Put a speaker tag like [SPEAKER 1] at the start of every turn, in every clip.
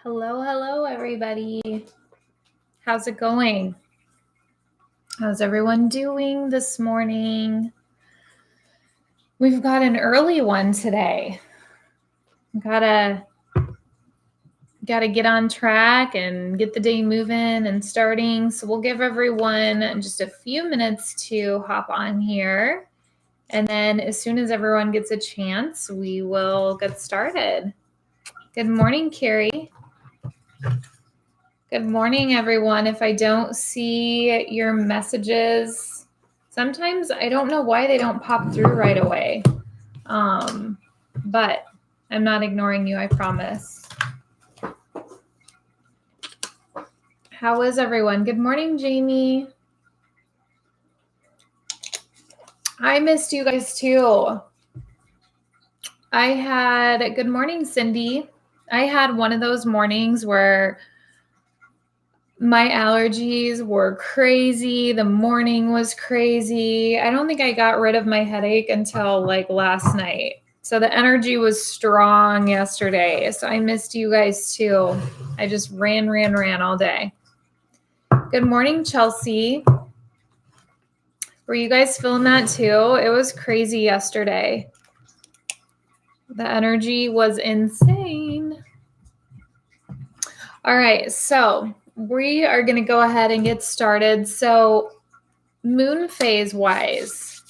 [SPEAKER 1] Hello, everybody. How's it going? How's everyone doing this morning? We've got an early one today. Gotta get on track and get the day moving and starting. So we'll give everyone just a few minutes to hop on here. And then as soon as everyone gets a chance, we will get started. Good morning, Carrie. Good morning, everyone. If I don't see your messages, sometimes I don't know why they don't pop through right away. But I'm not ignoring you, I promise. How is everyone? Good morning, Jamie. I missed you guys too. Good morning, Cindy. I had one of those mornings where my allergies were crazy. The morning was crazy. I don't think I got rid of my headache until like last night. So the energy was strong yesterday. So I missed you guys too. I just ran all day. Good morning, Chelsea. Were you guys feeling that too? It was crazy yesterday. The energy was insane. All right, so we are going to go ahead and get started. So moon phase wise,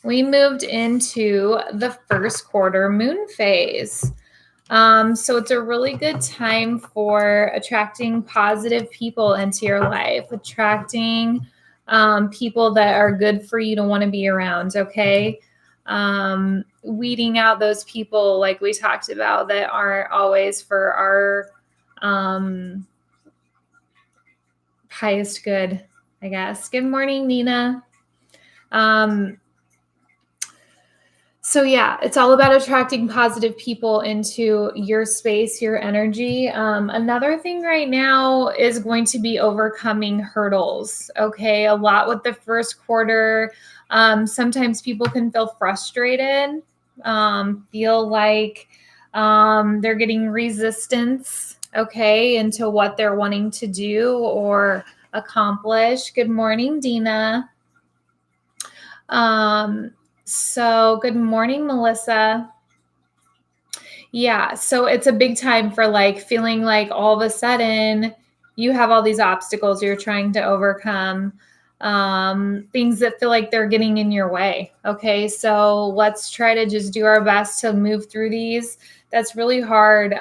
[SPEAKER 1] we moved into the first quarter moon phase. So it's a really good time for attracting positive people into your life, attracting people that are good for you to want to be around, okay? Weeding out those people like we talked about that aren't always for our highest good, I guess. Good morning, Nina. So yeah, it's all about attracting positive people into your space, your energy. Another thing right now is going to be overcoming hurdles. Okay, a lot with the first quarter. Sometimes people can feel frustrated, feel like they're getting resistance, okay, into what they're wanting to do or accomplish. Good morning, Dina. So good morning, Melissa. Yeah, so it's a big time for like feeling like all of a sudden you have all these obstacles you're trying to overcome, things that feel like they're getting in your way. Okay, so let's try to just do our best to move through these. That's really hard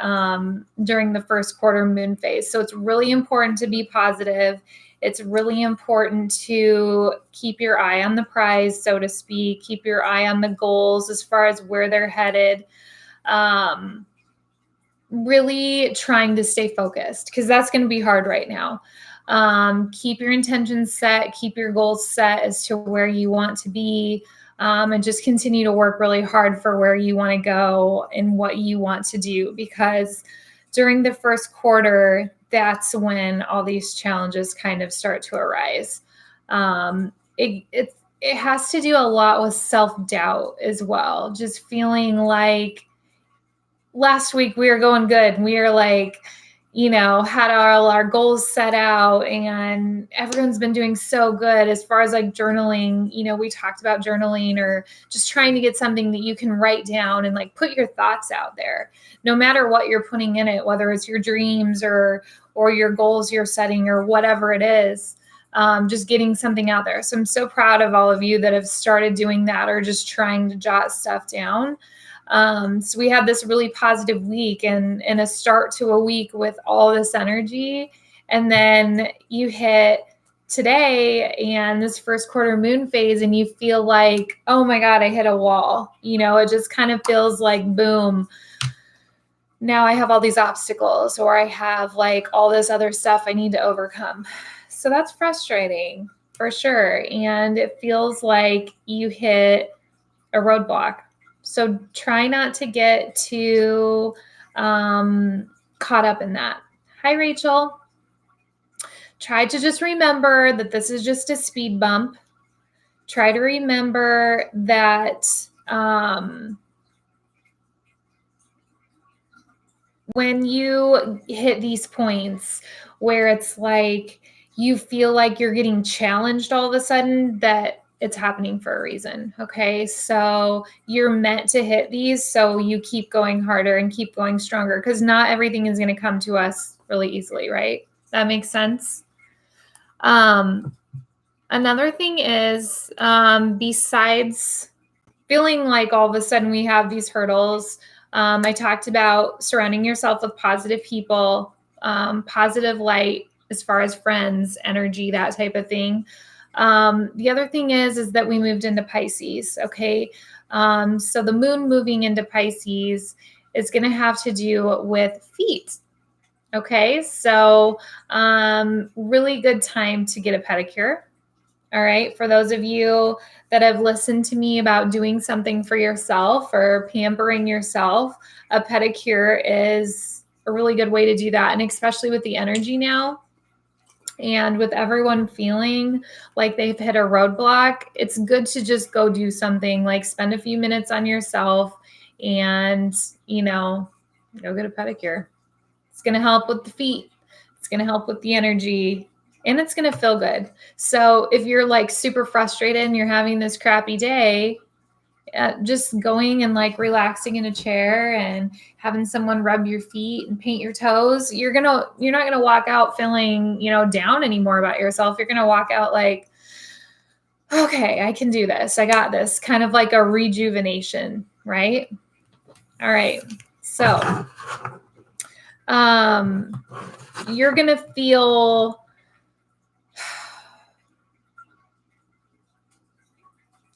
[SPEAKER 1] during the first quarter moon phase. So it's really important to be positive. It's really important to keep your eye on the prize, so to speak, keep your eye on the goals as far as where they're headed. Really trying to stay focused because that's going to be hard right now. Keep your intentions set, keep your goals set as to where you want to be, and just continue to work really hard for where you want to go and what you want to do, because during the first quarter, that's when all these challenges kind of start to arise. It has to do a lot with self-doubt as well. Just feeling like last week we were going good. We were like, had all our goals set out and everyone's been doing so good as far as like journaling. We talked about journaling or just trying to get something that you can write down and like put your thoughts out there, no matter what you're putting in it, whether it's your dreams or your goals you're setting or whatever it is, just getting something out there. So I'm so proud of all of you that have started doing that or just trying to jot stuff down. So we had this really positive week and a start to a week with all this energy. And then you hit today and this first quarter moon phase and you feel like, oh my God, I hit a wall. It just kind of feels like, boom, now I have all these obstacles or I have like all this other stuff I need to overcome. So that's frustrating for sure. And it feels like you hit a roadblock. So try not to get too caught up in that. Hi, Rachel. Try to just remember that this is just a speed bump. Try to remember that when you hit these points where it's like you feel like you're getting challenged all of a sudden, that it's happening for a reason. Okay. So you're meant to hit these. So you keep going harder and keep going stronger, because not everything is going to come to us really easily. Right. That makes sense. Another thing is, besides feeling like all of a sudden we have these hurdles, I talked about surrounding yourself with positive people, positive light as far as friends, energy, that type of thing. The other thing is that we moved into Pisces. Okay. So the moon moving into Pisces is going to have to do with feet. Okay. So, really good time to get a pedicure. All right. For those of you that have listened to me about doing something for yourself or pampering yourself, a pedicure is a really good way to do that. And especially with the energy now, and with everyone feeling like they've hit a roadblock, it's good to just go do something, like spend a few minutes on yourself and, go get a pedicure. It's going to help with the feet. It's going to help with the energy, and it's going to feel good. So if you're like super frustrated and you're having this crappy day, just going and like relaxing in a chair and having someone rub your feet and paint your toes, you're not going to walk out feeling, down anymore about yourself. You're going to walk out like, okay, I can do this. I got this. Kind of like a rejuvenation, right? All right. So, you're going to feel,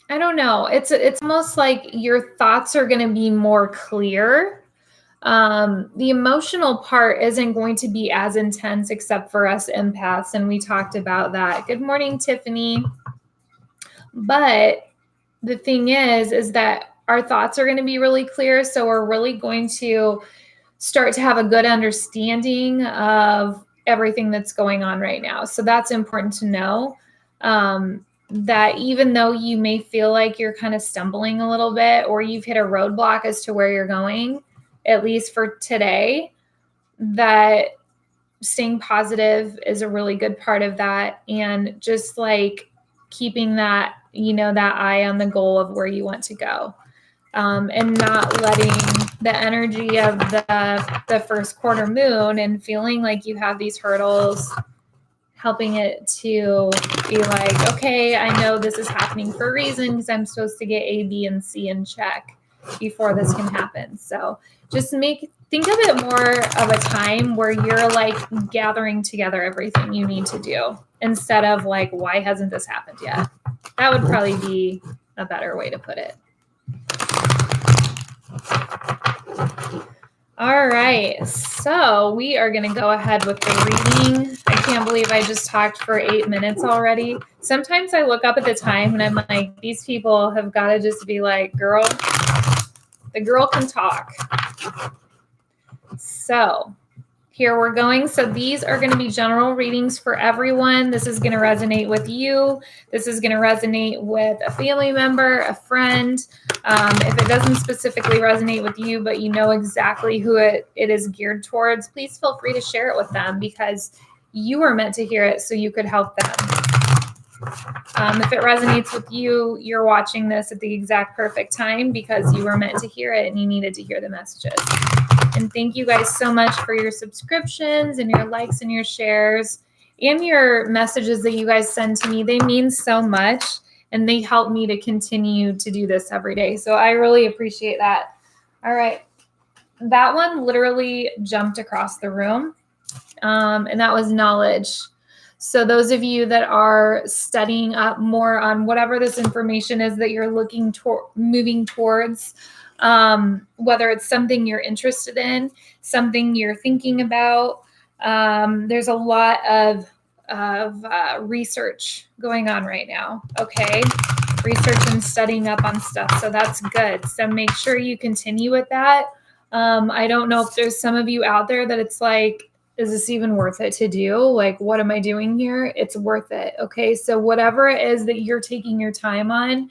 [SPEAKER 1] I don't know. It's almost like your thoughts are going to be more clear. The emotional part isn't going to be as intense, except for us empaths. And we talked about that. Good morning, Tiffany. But the thing is that our thoughts are going to be really clear. So we're really going to start to have a good understanding of everything that's going on right now. So that's important to know. That even though you may feel like you're kind of stumbling a little bit, or you've hit a roadblock as to where you're going, at least for today, that staying positive is a really good part of that. And just like keeping that, that eye on the goal of where you want to go. And not letting the energy of the first quarter moon and feeling like you have these hurdles, helping it to be like, okay, I know this is happening for a reason, because I'm supposed to get A, B, and C in check before this can happen. So just think of it more of a time where you're like gathering together everything you need to do, instead of like, why hasn't this happened yet? That would probably be a better way to put it. All right, so we are going to go ahead with the reading. I can't believe I just talked for 8 minutes already. Sometimes I look up at the time and I'm like, these people have got to just be like, girl, the girl can talk. So here we're going. So these are going to be general readings for everyone. This is going to resonate with you. This is going to resonate with a family member, a friend. If it doesn't specifically resonate with you, but you know exactly who it is geared towards, please feel free to share it with them, because you were meant to hear it so you could help them. If it resonates with you, you're watching this at the exact perfect time, because you were meant to hear it and you needed to hear the messages. And thank you guys so much for your subscriptions and your likes and your shares and your messages that you guys send to me. They mean so much, and they help me to continue to do this every day. So I really appreciate that. All right. That one literally jumped across the room, and that was knowledge. So those of you that are studying up more on whatever this information is that you're moving towards, whether it's something you're interested in, something you're thinking about, there's a lot of research going on right now. Okay. Research and studying up on stuff. So that's good. So make sure you continue with that. I don't know if there's some of you out there that it's like, is this even worth it to do? Like, what am I doing here? It's worth it. Okay. So whatever it is that you're taking your time on,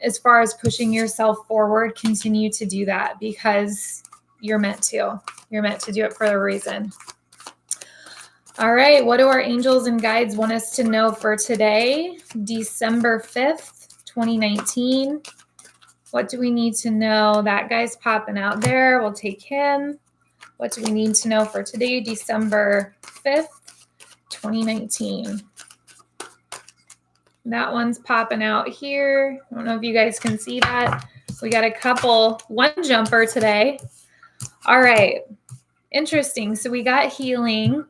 [SPEAKER 1] as far as pushing yourself forward, continue to do that, because you're meant to. You're meant to do it for a reason. All right, what do our angels and guides want us to know for today, December 5th, 2019? What do we need to know? That guy's popping out there. We'll take him. What do we need to know for today, December 5th, 2019? That one's popping out here. I don't know if you guys can see that. We got a couple, one jumper today. All right, interesting. So we got healing,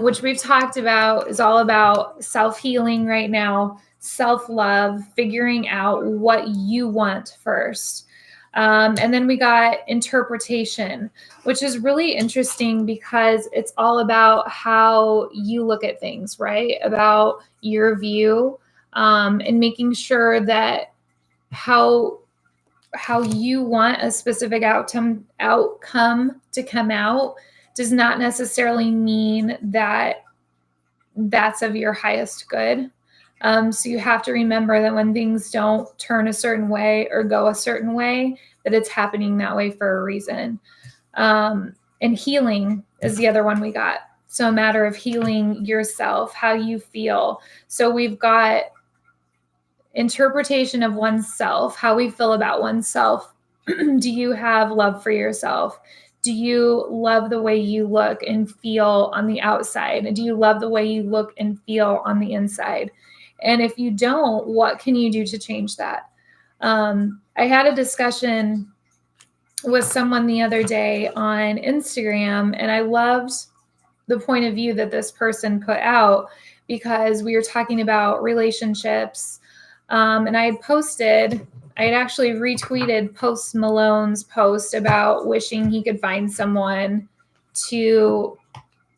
[SPEAKER 1] which we've talked about is all about self-healing right now, self-love, figuring out what you want first. And then we got interpretation, which is really interesting because it's all about how you look at things, right? About your view, and making sure that how you want a specific outcome to come out does not necessarily mean that that's of your highest good. So you have to remember that when things don't turn a certain way or go a certain way, that it's happening that way for a reason. And healing is the other one we got. So a matter of healing yourself, how you feel. So we've got interpretation of oneself, how we feel about oneself. Do you have love for yourself? Do you love the way you look and feel on the outside? Do you love the way you look and feel on the inside? And if you don't, what can you do to change that? I had a discussion with someone the other day on Instagram, and I loved the point of view that this person put out because we were talking about relationships. And I had actually retweeted Post Malone's post about wishing he could find someone to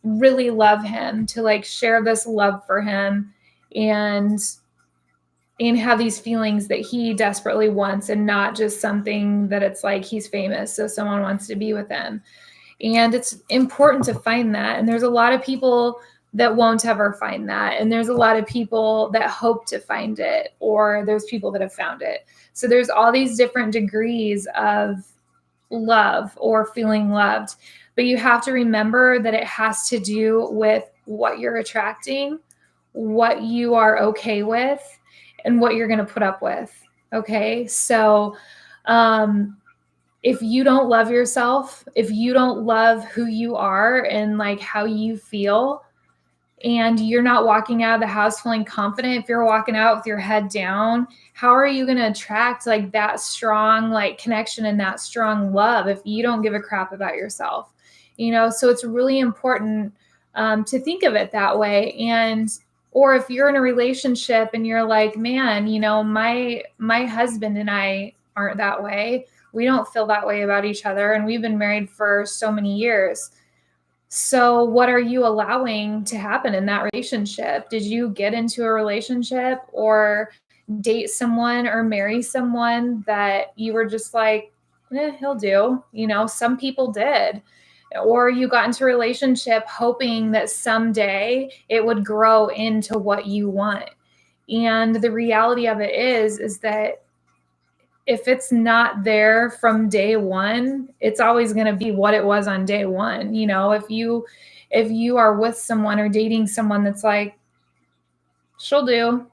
[SPEAKER 1] really love him, to like share this love for him and have these feelings that he desperately wants, and not just something that it's like he's famous, so someone wants to be with him. And it's important to find that. And there's a lot of people that won't ever find that. And there's a lot of people that hope to find it, or there's people that have found it. So there's all these different degrees of love or feeling loved. But you have to remember that it has to do with what you're attracting, what you are okay with, and what you're going to put up with. Okay. So, if you don't love yourself, if you don't love who you are and like how you feel, and you're not walking out of the house feeling confident, if you're walking out with your head down, how are you going to attract like that strong like connection and that strong love if you don't give a crap about yourself? You know, so it's really important to think of it that way. And or if you're in a relationship and you're like, man, you know, my husband and I aren't that way. We don't feel that way about each other, and we've been married for so many years. So what are you allowing to happen in that relationship? Did you get into a relationship or date someone or marry someone that you were just like, he'll do? You know, some people did. Or you got into a relationship hoping that someday it would grow into what you want. And the reality of it is that if it's not there from day one, it's always going to be what it was on day one. You know, if you are with someone or dating someone that's like, she'll do,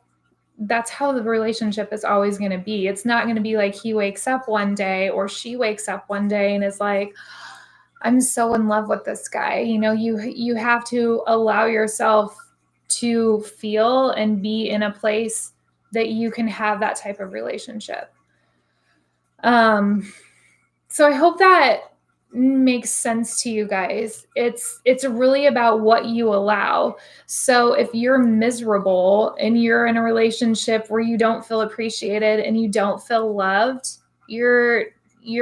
[SPEAKER 1] that's how the relationship is always going to be. It's not going to be like he wakes up one day or she wakes up one day and is like, I'm so in love with this guy. You know, you have to allow yourself to feel and be in a place that you can have that type of relationship. So I hope that makes sense to you guys. It's really about what you allow. So if you're miserable and you're in a relationship where you don't feel appreciated and you don't feel loved, you're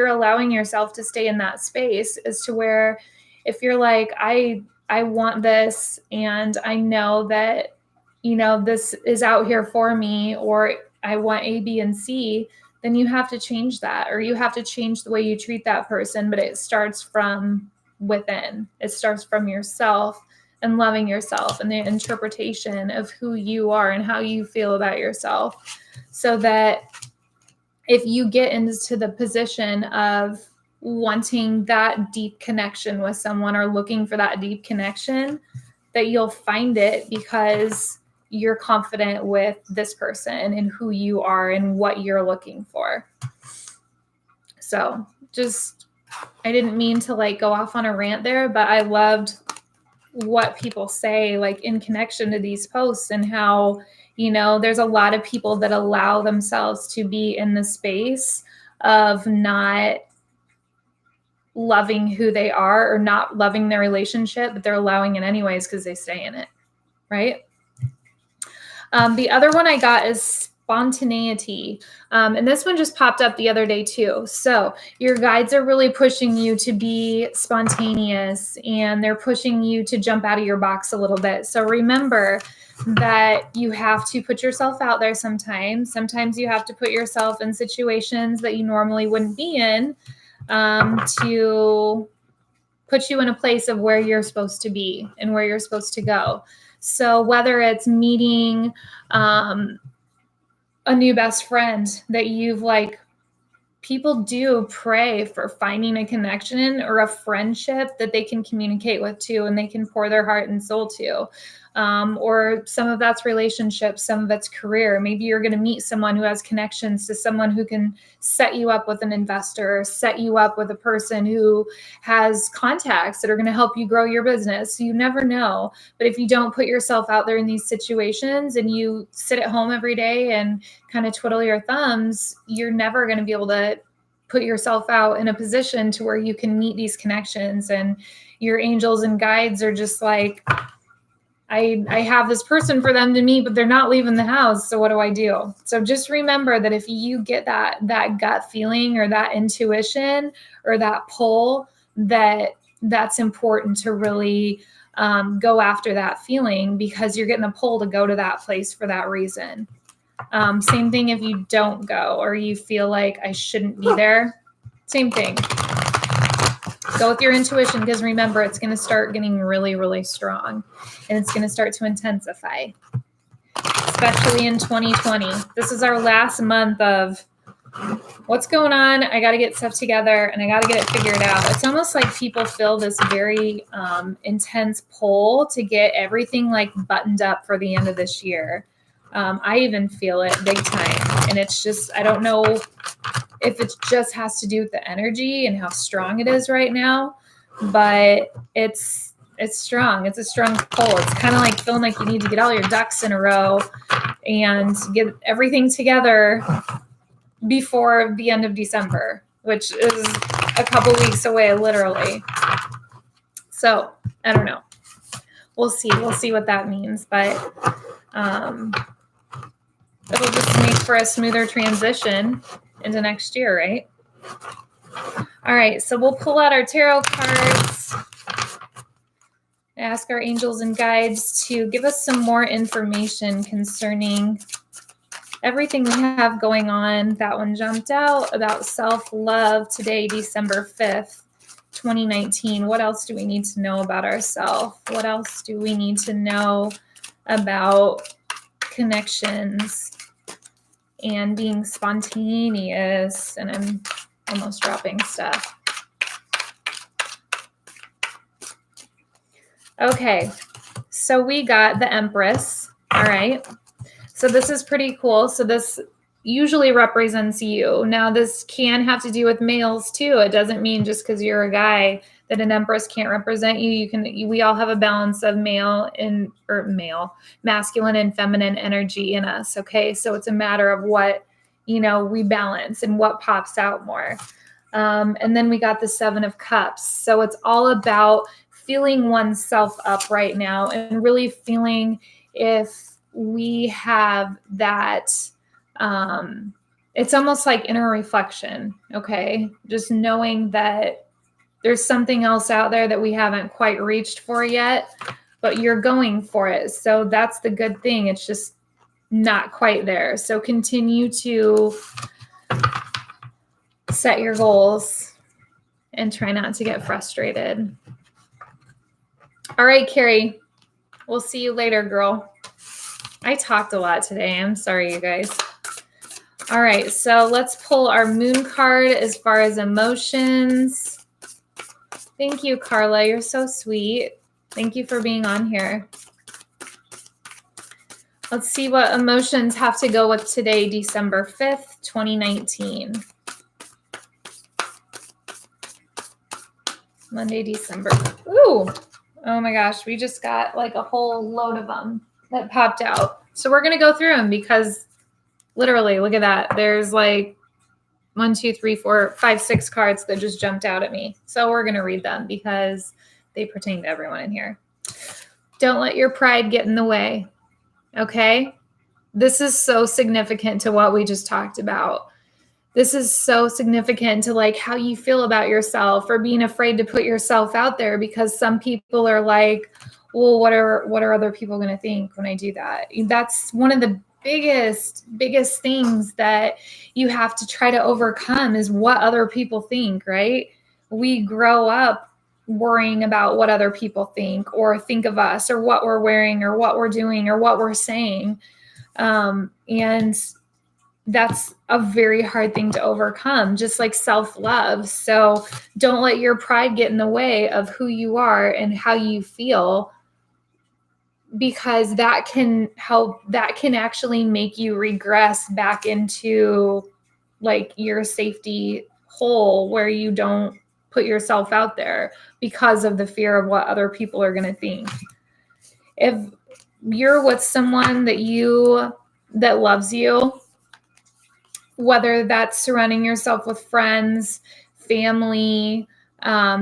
[SPEAKER 1] allowing yourself to stay in that space, as to where if you're like, I want this and I know that, you know, this is out here for me, or I want A, B, and C, then you have to change that, or you have to change the way you treat that person. But it starts from within. It starts from yourself and loving yourself and the interpretation of who you are and how you feel about yourself. So that if you get into the position of wanting that deep connection with someone or looking for that deep connection, that you'll find it because you're confident with this person and who you are and what you're looking for. So just, I didn't mean to like go off on a rant there, but I loved what people say like in connection to these posts and how, you know, there's a lot of people that allow themselves to be in the space of not loving who they are or not loving their relationship, but they're allowing it anyways because they stay in it, right? The other one I got is spontaneity. And this one just popped up the other day too. So your guides are really pushing you to be spontaneous, and they're pushing you to jump out of your box a little bit. So remember that you have to put yourself out there sometimes. Sometimes you have to put yourself in situations that you normally wouldn't be in, to put you in a place of where you're supposed to be and where you're supposed to go. So whether it's meeting a new best friend that you've like, people do pray for finding a connection or a friendship that they can communicate with too, and they can pour their heart and soul to. Or some of that's relationships, some of it's career. Maybe you're going to meet someone who has connections to someone who can set you up with an investor, set you up with a person who has contacts that are going to help you grow your business. So you never know. But if you don't put yourself out there in these situations and you sit at home every day and kind of twiddle your thumbs, you're never going to be able to put yourself out in a position to where you can meet these connections. And your angels and guides are just like, I have this person for them to meet, but they're not leaving the house. So what do I do? So just remember that if you get that gut feeling or that intuition or that pull, that's important to really go after that feeling, because you're getting a pull to go to that place for that reason. Same thing if you don't go or you feel like I shouldn't be there. Same thing. Go with your intuition, because remember, it's going to start getting really, really strong, and it's going to start to intensify, especially in 2020. This is our last month of what's going on. I got to get stuff together and I got to get it figured out. It's almost like people feel this very intense pull to get everything like buttoned up for the end of this year. I even feel it big time. And it's just, I don't know if it just has to do with the energy and how strong it is right now, but it's strong. It's a strong pull. It's kind of like feeling like you need to get all your ducks in a row and get everything together before the end of December, which is a couple weeks away, literally. So I don't know. We'll see. We'll see what that means, but it'll just make for a smoother transition into next year, right? All right, so we'll pull out our tarot cards, ask our angels and guides to give us some more information concerning everything we have going on. That one jumped out about self-love today, December 5th, 2019. What else do we need to know about ourselves? What else do we need to know about connections and being spontaneous? And I'm almost dropping stuff. Okay, so we got the Empress. All right, so this is pretty cool. So this usually represents you. Now this can have to do with males too. It doesn't mean just because you're a guy that an Empress can't represent you. We all have a balance of masculine and feminine energy in us. Okay. So it's a matter of what, we balance and what pops out more. And then we got the 7 of Cups. So it's all about feeling oneself up right now and really feeling if we have that, it's almost like inner reflection. Okay. Just knowing that there's something else out there that we haven't quite reached for yet, but you're going for it. So that's the good thing. It's just not quite there. So continue to set your goals and try not to get frustrated. All right, Carrie, we'll see you later, girl. I talked a lot today. I'm sorry, you guys. All right, so let's pull our moon card as far as emotions. Thank you, Carla. You're so sweet. Thank you for being on here. Let's see what emotions have to go with today, December 5th, 2019. Monday, December. Ooh, oh my gosh, we just got like a whole load of them that popped out. So we're going to go through them because literally, look at that. There's like 1, 2, 3, 4, 5, 6 cards that just jumped out at me. So we're going to read them because they pertain to everyone in here. Don't let your pride get in the way. Okay? This is so significant to what we just talked about. This is so significant to like how you feel about yourself or being afraid to put yourself out there, because some people are like, well, what are other people going to think when I do that? That's one of the biggest things that you have to try to overcome is what other people think, right? We grow up worrying about what other people think or think of us or what we're wearing or what we're doing or what we're saying. And that's a very hard thing to overcome, just like self-love. So don't let your pride get in the way of who you are and how you feel, because that can actually make you regress back into like your safety hole where you don't put yourself out there because of the fear of what other people are going to think. If you're with someone that loves you, whether that's surrounding yourself with friends, family,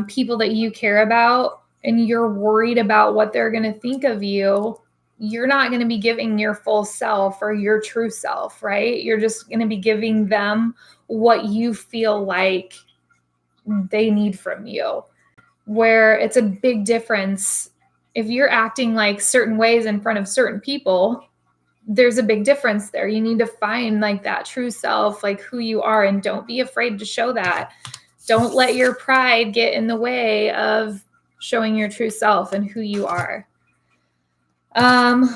[SPEAKER 1] people that you care about, and you're worried about what they're going to think of you, you're not going to be giving your full self or your true self, right? You're just going to be giving them what you feel like they need from you, where it's a big difference. If you're acting like certain ways in front of certain people, there's a big difference there. You need to find like that true self, like who you are, and don't be afraid to show that. Don't let your pride get in the way of showing your true self and who you are.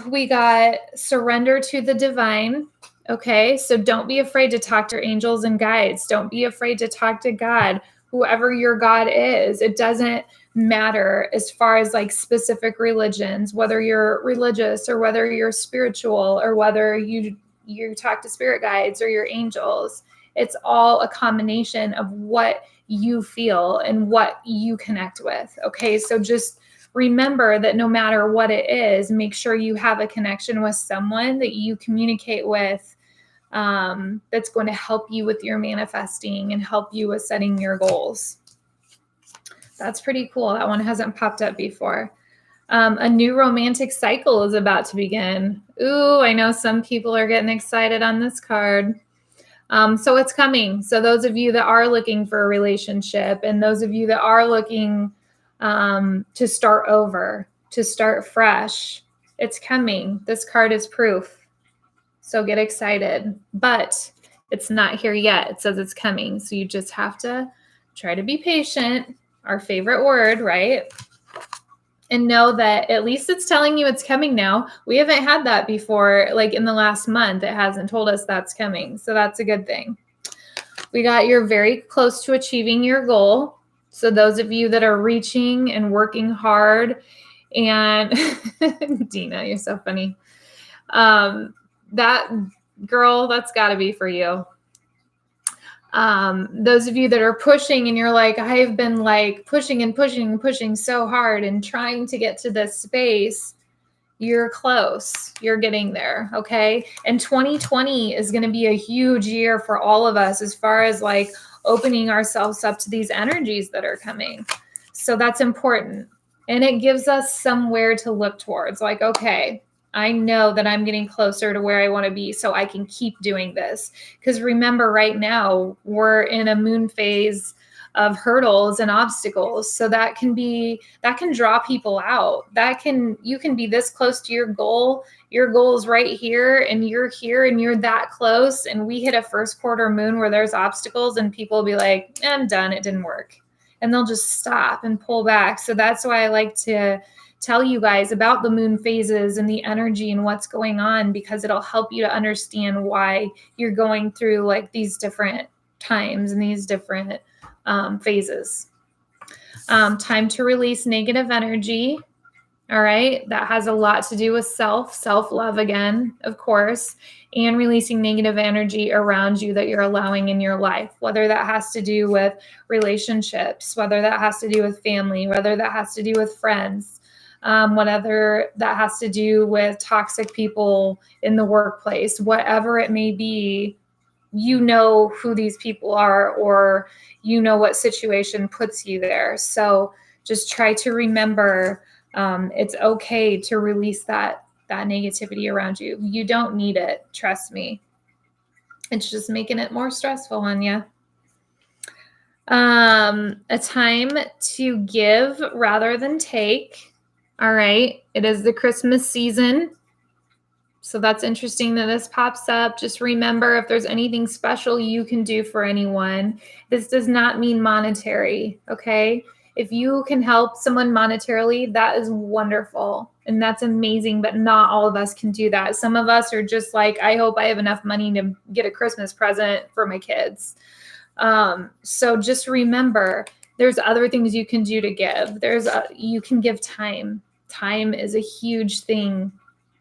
[SPEAKER 1] We got surrender to the divine. Okay, so don't be afraid to talk to your angels and guides. Don't be afraid to talk to God, whoever your God is. It doesn't matter as far as like specific religions, whether you're religious or whether you're spiritual or whether you talk to spirit guides or your angels. It's all a combination of what you feel and what you connect with. Okay, so just remember that no matter what it is, make sure you have a connection with someone that you communicate with, that's going to help you with your manifesting and help you with setting your goals. That's pretty cool. That one hasn't popped up before. A new romantic cycle is about to begin. Ooh, I know some people are getting excited on this card. So it's coming. So those of you that are looking for a relationship and those of you that are looking to start over, to start fresh, it's coming. This card is proof. So get excited. But it's not here yet. It says it's coming. So you just have to try to be patient. Our favorite word, right? And know that at least it's telling you it's coming now. We haven't had that before, like in the last month. It hasn't told us that's coming. So that's a good thing. We got you're very close to achieving your goal. So those of you that are reaching and working hard, and Dina, you're so funny. That girl, that's got to be for you. Those of you that are pushing and you're like, I have been like pushing and pushing and pushing so hard and trying to get to this space, you're close. You're getting there. Okay. And 2020 is going to be a huge year for all of us as far as like opening ourselves up to these energies that are coming. So that's important. And it gives us somewhere to look towards, like, okay, I know that I'm getting closer to where I want to be so I can keep doing this. Because remember, right now, we're in a moon phase of hurdles and obstacles. So that can draw people out. You can be this close to your goal. Your goal is right here and you're that close. And we hit a first quarter moon where there's obstacles and people will be like, I'm done. It didn't work. And they'll just stop and pull back. So that's why I like to tell you guys about the moon phases and the energy and what's going on, because it'll help you to understand why you're going through like these different times and these different phases. Time to release negative energy. All right. That has a lot to do with self-love again, of course, and releasing negative energy around you that you're allowing in your life, whether that has to do with relationships, whether that has to do with family, whether that has to do with friends, whatever that has to do with toxic people in the workplace, whatever it may be. You know who these people are, or you know what situation puts you there. So just try to remember it's okay to release that negativity around you. You don't need it. Trust me. It's just making it more stressful on you. A time to give rather than take. All right. It is the Christmas season. So that's interesting that this pops up. Just remember, if there's anything special you can do for anyone, this does not mean monetary. Okay. If you can help someone monetarily, that is wonderful and that's amazing, but not all of us can do that. Some of us are just like, I hope I have enough money to get a Christmas present for my kids. So just remember, there's other things you can do to give. You can give time. Time is a huge thing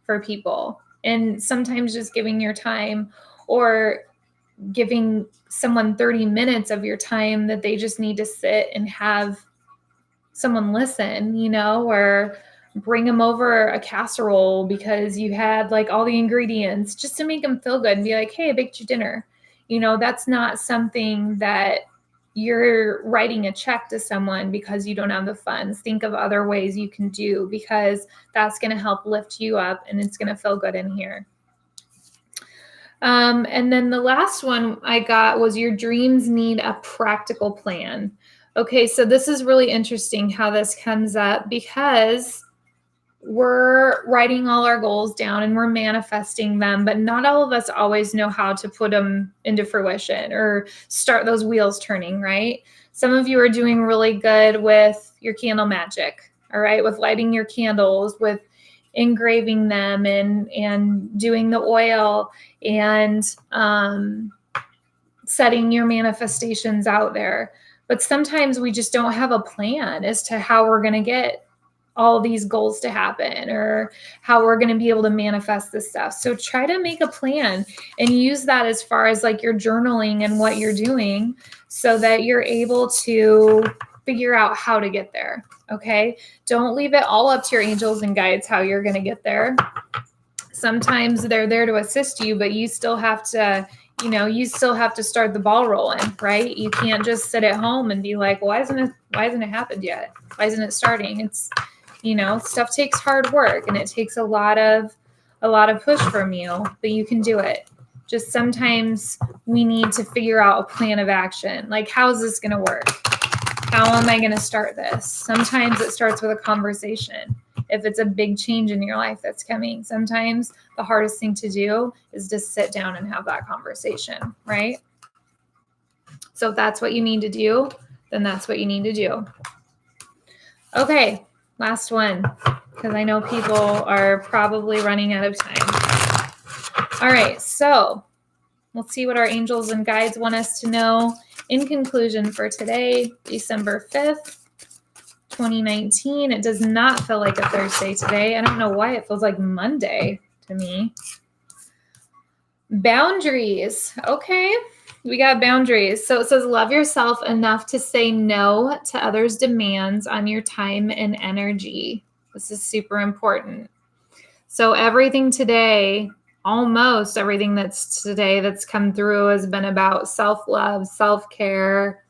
[SPEAKER 1] for people. And sometimes just giving your time, or giving someone 30 minutes of your time that they just need to sit and have someone listen, or bring them over a casserole because you had like all the ingredients, just to make them feel good and be like, hey, I baked you dinner. That's not something that you're writing a check to someone because you don't have the funds. Think of other ways you can do, because that's going to help lift you up and it's going to feel good in here. And then the last one I got was your dreams need a practical plan. Okay, so this is really interesting how this comes up, because we're writing all our goals down and we're manifesting them, but not all of us always know how to put them into fruition or start those wheels turning, right? Some of you are doing really good with your candle magic, all right, with lighting your candles, with engraving them and doing the oil and setting your manifestations out there. But sometimes we just don't have a plan as to how we're going to get all these goals to happen, or how we're going to be able to manifest this stuff. So try to make a plan and use that as far as like your journaling and what you're doing, so that you're able to figure out how to get there. Okay. Don't leave it all up to your angels and guides how you're going to get there. Sometimes they're there to assist you, but you still have to, start the ball rolling, right? You can't just sit at home and be like, well, why hasn't it happened yet? Why isn't it starting? It's, stuff takes hard work and it takes a lot of push from you, but you can do it. Just sometimes we need to figure out a plan of action. Like, how is this going to work? How am I going to start this? Sometimes it starts with a conversation. If it's a big change in your life that's coming, sometimes the hardest thing to do is just sit down and have that conversation, right? So if that's what you need to do, then that's what you need to do. Okay, last one, because I know people are probably running out of time. All right, so let's see what our angels and guides want us to know. In conclusion for today, December 5th, 2019. It does not feel like a Thursday today. I don't know why it feels like Monday to me. Boundaries. Okay, we got boundaries. So it says, love yourself enough to say no to others' demands on your time and energy. This is super important. So everything today, almost everything that's come through has been about self-love, self-care,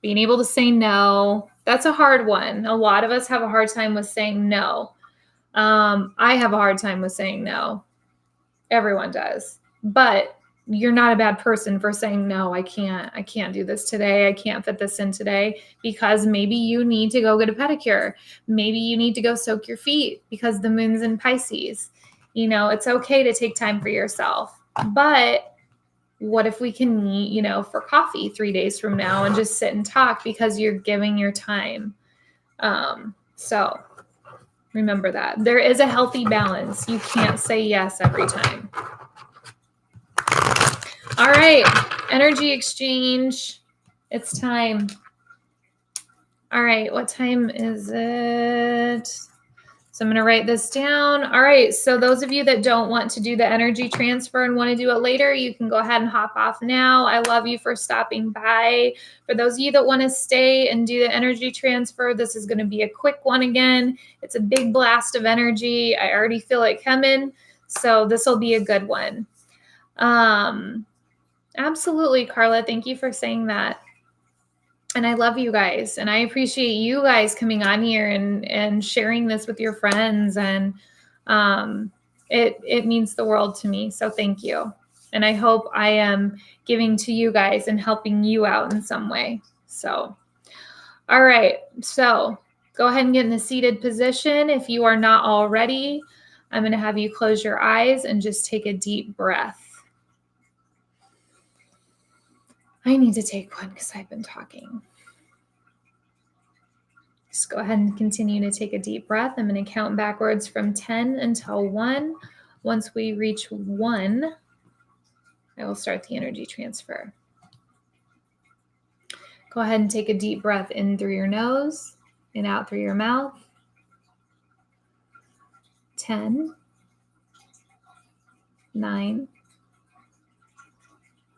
[SPEAKER 1] being able to say no. That's a hard one. A lot of us have a hard time with saying no. I have a hard time with saying no. Everyone does. But you're not a bad person for saying, no, I can't do this today. I can't fit this in today, because maybe you need to go get a pedicure. Maybe you need to go soak your feet because the moon's in Pisces. It's okay to take time for yourself. But what if we can meet, for coffee 3 days from now and just sit and talk, because you're giving your time. So Remember that. There is a healthy balance. You can't say yes every time. All right, energy exchange. It's time. All right, what time is it? So I'm going to write this down. All right, so those of you that don't want to do the energy transfer and want to do it later, you can go ahead and hop off now. I love you for stopping by. For those of you that want to stay and do the energy transfer, this is going to be a quick one again. It's a big blast of energy. I already feel it coming, so this will be a good one. Absolutely, Carla. Thank you for saying that. And I love you guys, and I appreciate you guys coming on here and sharing this with your friends. And it means the world to me. So thank you. And I hope I am giving to you guys and helping you out in some way. So, all right. So go ahead and get in a seated position. If you are not already, I'm going to have you close your eyes and just take a deep breath. I need to take one because I've been talking. Just go ahead and continue to take a deep breath. I'm going to count backwards from 10 until 1. Once we reach 1, I will start the energy transfer. Go ahead and take a deep breath in through your nose and out through your mouth. 10, 9,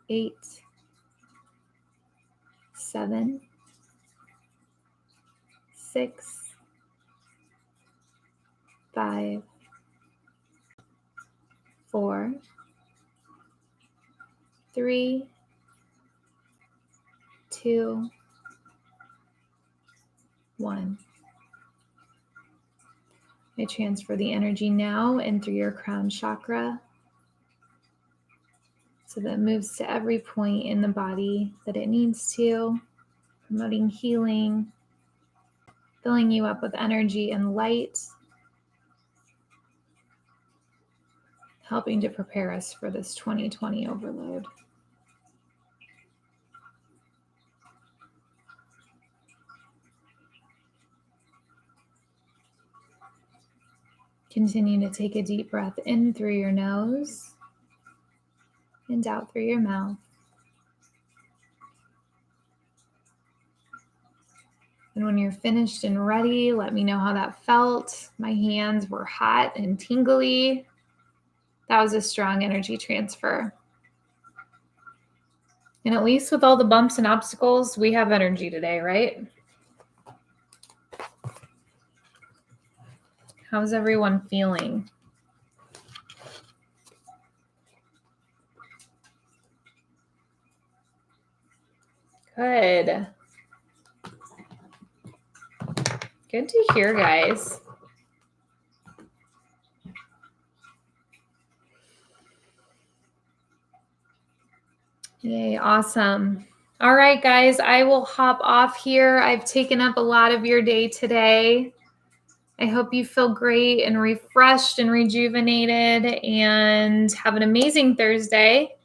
[SPEAKER 1] 8, 7, 6, 5, 4, 3, 2, 1. I transfer the energy now in through your crown chakra so that it moves to every point in the body that it needs to, promoting healing, filling you up with energy and light, helping to prepare us for this 2020 overload. Continue to take a deep breath in through your nose and out through your mouth. And when you're finished and ready, let me know how that felt. My hands were hot and tingly. That was a strong energy transfer. And at least with all the bumps and obstacles, we have energy today, right? How's everyone feeling? Good. Good to hear, guys. Yay, awesome. All right, guys, I will hop off here. I've taken up a lot of your day today. I hope you feel great and refreshed and rejuvenated and have an amazing Thursday.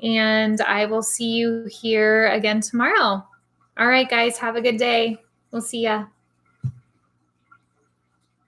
[SPEAKER 1] And I will see you here again tomorrow. All right, guys, have a good day. We'll see ya.